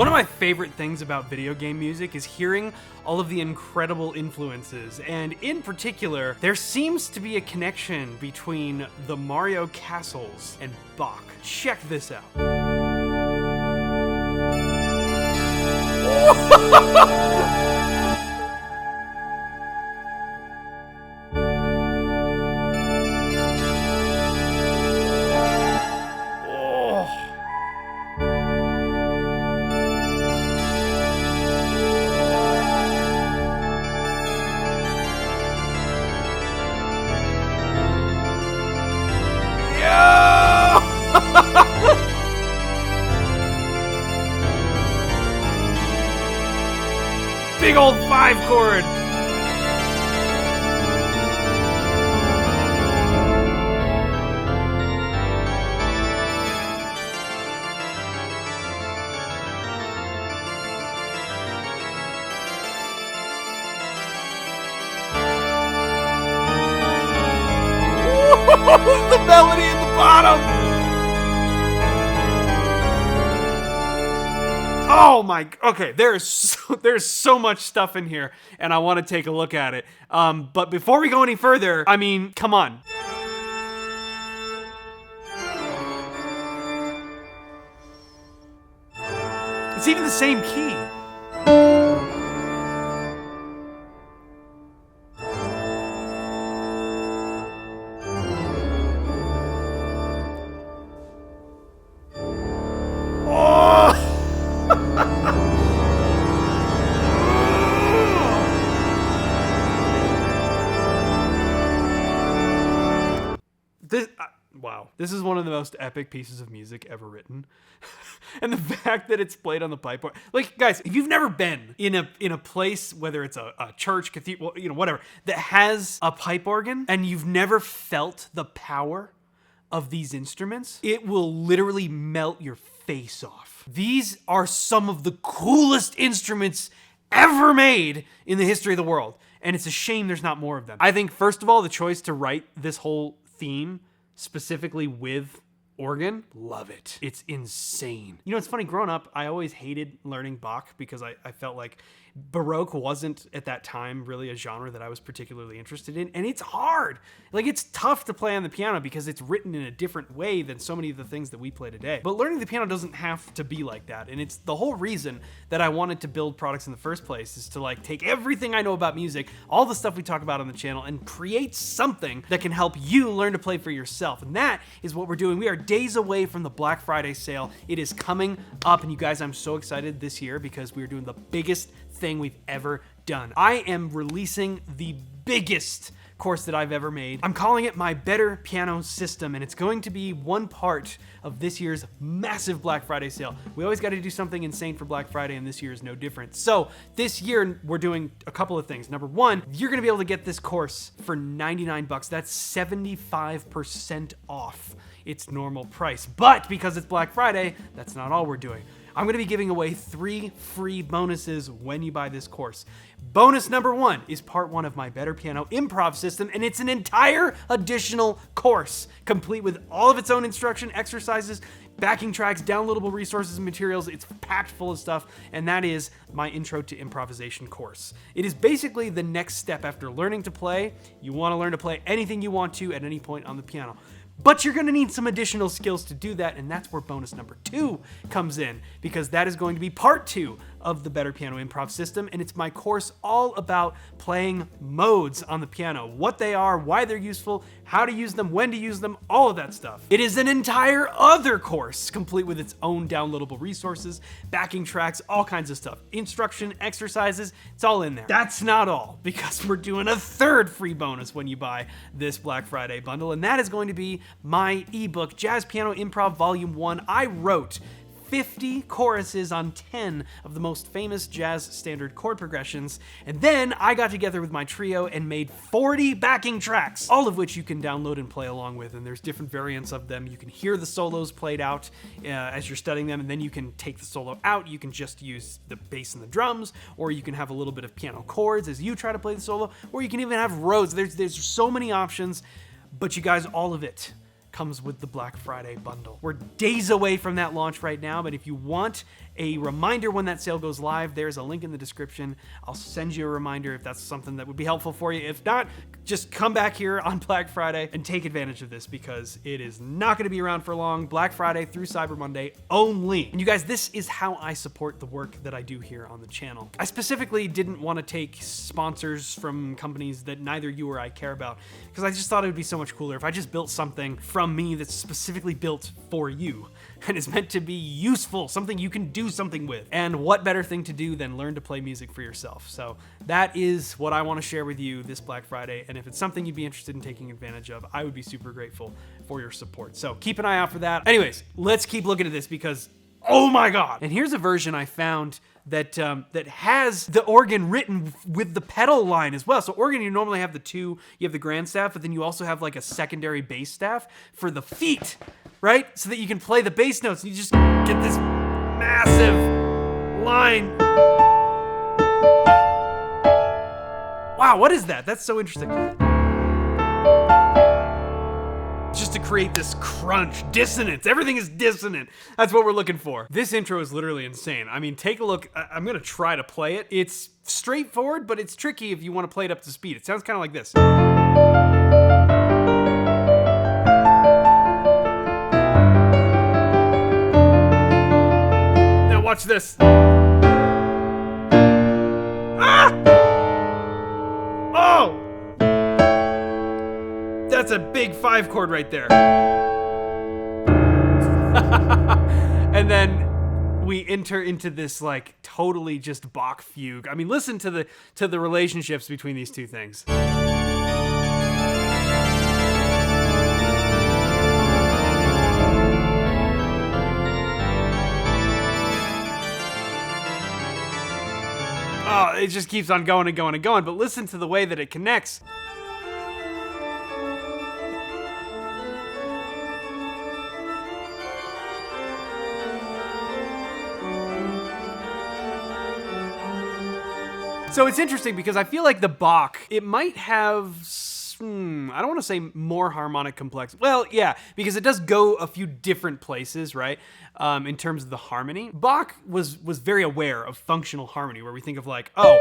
One of my favorite things about video game music is hearing all of the incredible influences, and in particular, there seems to be a connection between the Mario castles and Bach. Check this out. Big old 5-chord. The melody at the bottom. Oh my, okay, there's so much stuff in here, and I want to take a look at it. But before we go any further, I mean, come on. It's even the same key. Wow, this is one of the most epic pieces of music ever written. And the fact that it's played on the pipe organ. Like, guys, if you've never been in a place, whether it's a church, cathedral, whatever, that has a pipe organ, and you've never felt the power of these instruments, it will literally melt your face off. These are some of the coolest instruments ever made in the history of the world. And it's a shame there's not more of them. I think, first of all, the choice to write this whole theme specifically with organ, love it. It's insane. You know, it's funny, growing up, I always hated learning Bach because I felt like Baroque wasn't at that time really a genre that I was particularly interested in, and it's hard. Like, it's tough to play on the piano because it's written in a different way than so many of the things that we play today. But learning the piano doesn't have to be like that, and it's the whole reason that I wanted to build products in the first place, is to like take everything I know about music, all the stuff we talk about on the channel, and create something that can help you learn to play for yourself. And that is what we're doing. We are days away from the Black Friday sale. It is coming up, and you guys, I'm so excited this year because we're doing the biggest thing we've ever done. I am releasing the biggest course that I've ever made. I'm calling it my Better Piano System, and it's going to be one part of this year's massive Black Friday sale. We always got to do something insane for Black Friday, and this year is no different. So this year we're doing a couple of things. Number one, you're going to be able to get this course for 99 bucks. That's 75% off its normal price. But because it's Black Friday, that's not all we're doing. I'm going to be giving away 3 free bonuses when you buy this course. Bonus number 1 is part 1 of my Better Piano Improv System, and it's an entire additional course, complete with all of its own instruction, exercises, backing tracks, downloadable resources and materials. It's packed full of stuff, and that is my Intro to Improvisation course. It is basically the next step after learning to play. You want to learn to play anything you want to at any point on the piano. But you're going to need some additional skills to do that, and that's where bonus number 2 comes in, because that is going to be part 2 of the Better Piano Improv System, and it's my course all about playing modes on the piano, what they are, why they're useful, how to use them, when to use them, all of that stuff. It is an entire other course, complete with its own downloadable resources, backing tracks, all kinds of stuff, instruction, exercises, it's all in there. That's not all, because we're doing a 3rd free bonus when you buy this Black Friday bundle, and that is going to be my ebook, Jazz Piano Improv Volume 1. I wrote 50 choruses on 10 of the most famous jazz standard chord progressions, and then I got together with my trio and made 40 backing tracks, all of which you can download and play along with, and there's different variants of them. You can hear the solos played out as you're studying them, and then you can take the solo out. You can just use the bass and the drums, or you can have a little bit of piano chords as you try to play the solo, or you can even have roads. There's so many options, but you guys, all of it comes with the Black Friday bundle. We're days away from that launch right now, but if you want a reminder when that sale goes live. There's a link in the description. I'll send you a reminder if that's something that would be helpful for you. If not, just come back here on Black Friday and take advantage of this, because it is not going to be around for long. Black Friday through Cyber Monday only. And you guys, this is how I support the work that I do here on the channel. I specifically didn't want to take sponsors from companies that neither you or I care about, because I just thought it would be so much cooler if I just built something from me that's specifically built for you and is meant to be useful, something you can do something with. And what better thing to do than learn to play music for yourself? So that is what I want to share with you this Black Friday. And if it's something you'd be interested in taking advantage of, I would be super grateful for your support. So keep an eye out for that. Anyways, let's keep looking at this, because oh my God. And here's a version I found that that has the organ written with the pedal line as well. So organ, you normally have you have the grand staff, but then you also have like a secondary bass staff for the feet, right? So that you can play the bass notes. And you just get this massive line. Wow, what is that? That's so interesting. Just to create this crunch, dissonance. Everything is dissonant. That's what we're looking for. This intro is literally insane. I mean, take a look. I'm gonna try to play it. It's straightforward, but it's tricky if you want to play it up to speed. It sounds kind of like this. Now watch this. Ah! Oh! That's a big 5 chord right there. And then we enter into this like totally just Bach fugue. I mean, listen to the relationships between these two things. Oh, it just keeps on going and going and going, but listen to the way that it connects. So it's interesting because I feel like the Bach, it might have, I don't want to say more harmonic complex. Well, yeah, because it does go a few different places, right? In terms of the harmony. Bach was very aware of functional harmony, where we think of like, oh,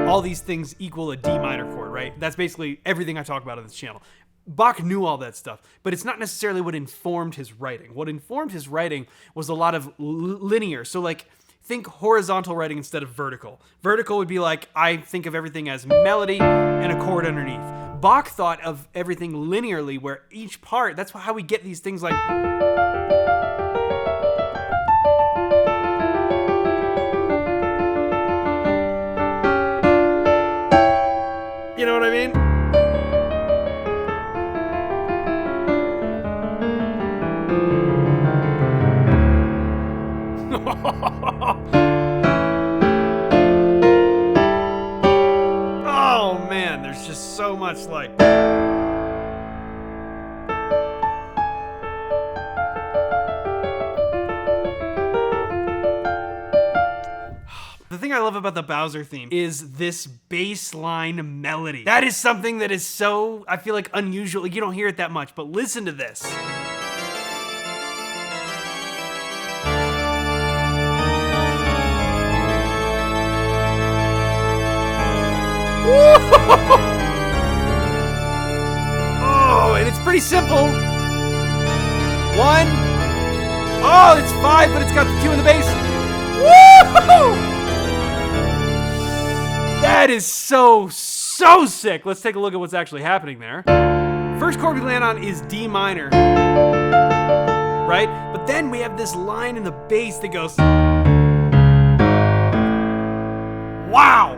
all these things equal a D minor chord, right? That's basically everything I talk about on this channel. Bach knew all that stuff, but it's not necessarily what informed his writing. What informed his writing was a lot of linear. So like, think horizontal writing instead of vertical. Vertical would be like, I think of everything as melody and a chord underneath. Bach thought of everything linearly, where each part, that's how we get these things like... You know what I mean? Oh man, there's just so much like... The thing I love about the Bowser theme is this bass line melody. That is something that is so, I feel like, unusual. You don't hear it that much, but listen to this. Oh, and it's pretty simple. 1. Oh, it's 5, but it's got the 2 in the bass. Woo! That is so sick. Let's take a look at what's actually happening there. First chord we land on is D minor, right? But then we have this line in the bass that goes, wow.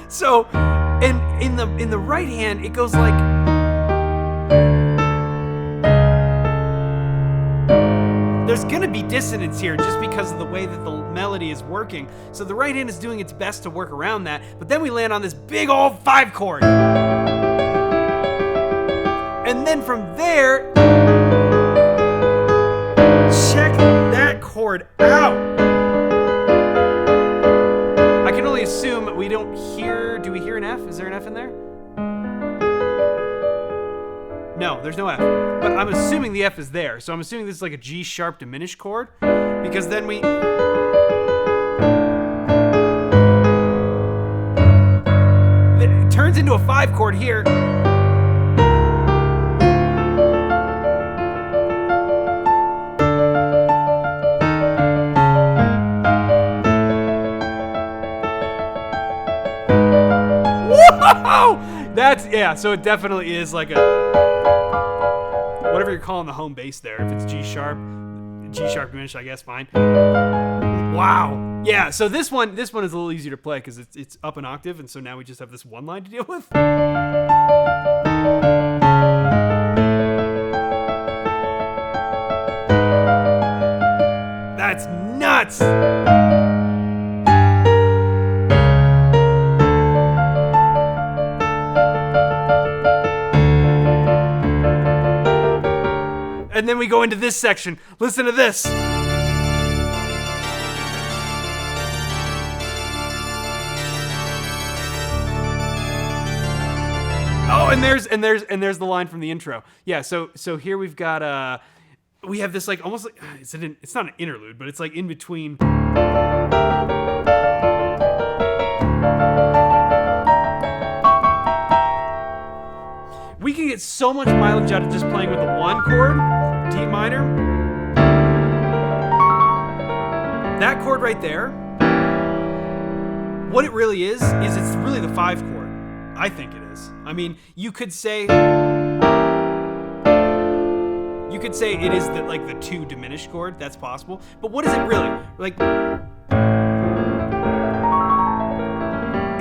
So, and in the right hand, it goes like, there's gonna be dissonance here just because of the way that the melody is working. So the right hand is doing its best to work around that, but then we land on this big old 5 chord. And then from there, check that chord out. I can only assume we don't hear, do we hear an F? Is there an F in there? No, there's no F, but I'm assuming the F is there. So I'm assuming this is like a G sharp diminished chord, because then we... a 5 chord here. Whoa! That's, yeah, so it definitely is like a, whatever you're calling the home bass there. If it's G sharp diminished, I guess, fine. Wow. Yeah, so this one is a little easier to play because it's up an octave, and so now we just have this one line to deal with. That's nuts! And then we go into this section. Listen to this. Oh, and there's the line from the intro. Yeah, so here we've got we have this like almost like it's not an interlude, but it's like in between. We can get so much mileage out of just playing with the 1 chord, D minor. That chord right there, what it really is it's really the 5 chord. I think it is. I mean, you could say it is the 2 diminished chord. That's possible. But what is it really? Like,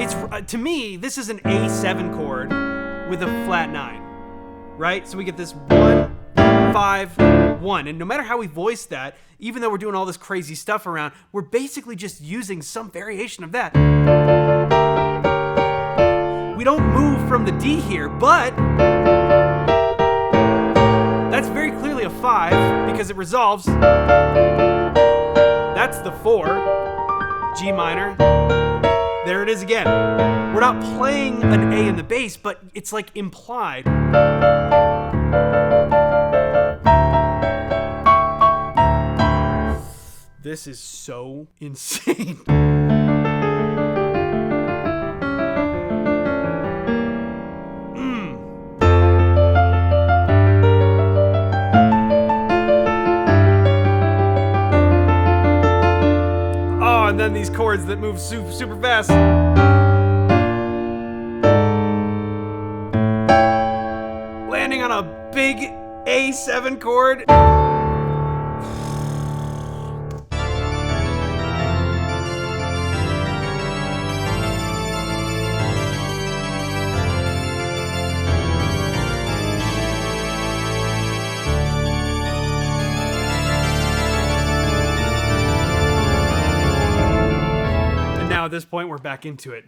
it's to me, this is an A7 chord with a flat 9, right? So we get this 1, 5, 1, and no matter how we voice that, even though we're doing all this crazy stuff around, we're basically just using some variation of that. We don't move from the D here, but that's very clearly a 5 because it resolves. That's the 4, G minor. There it is again. We're not playing an A in the bass, but it's like implied. This is so insane. Oh, and then these chords that move super fast. Landing on a big A7 chord. At this point, we're back into it.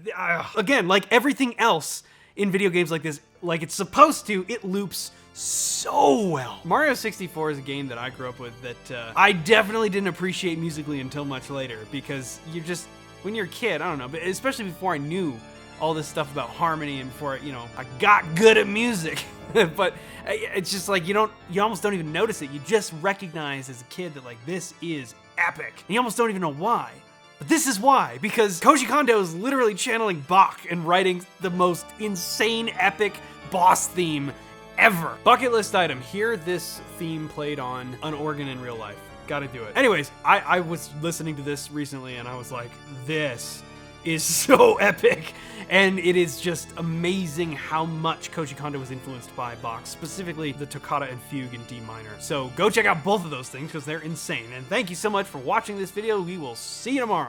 Again, like everything else in video games like this, like it's supposed to, it loops so well. Mario 64 is a game that I grew up with that I definitely didn't appreciate musically until much later, because you just, when you're a kid, I don't know, but especially before I knew all this stuff about harmony and before, you know, I got good at music. But it's just like, you almost don't even notice it. You just recognize as a kid that like, this is epic. And you almost don't even know why. But this is why, because Koji Kondo is literally channeling Bach and writing the most insane, epic boss theme ever. Bucket list item, hear this theme played on an organ in real life. Gotta do it. Anyways, I was listening to this recently and I was like, this is so epic. And it is just amazing how much Koji Kondo was influenced by Bach, specifically the toccata and fugue in D minor. So go check out both of those things because they're insane. And thank you so much for watching this video. We will see you tomorrow.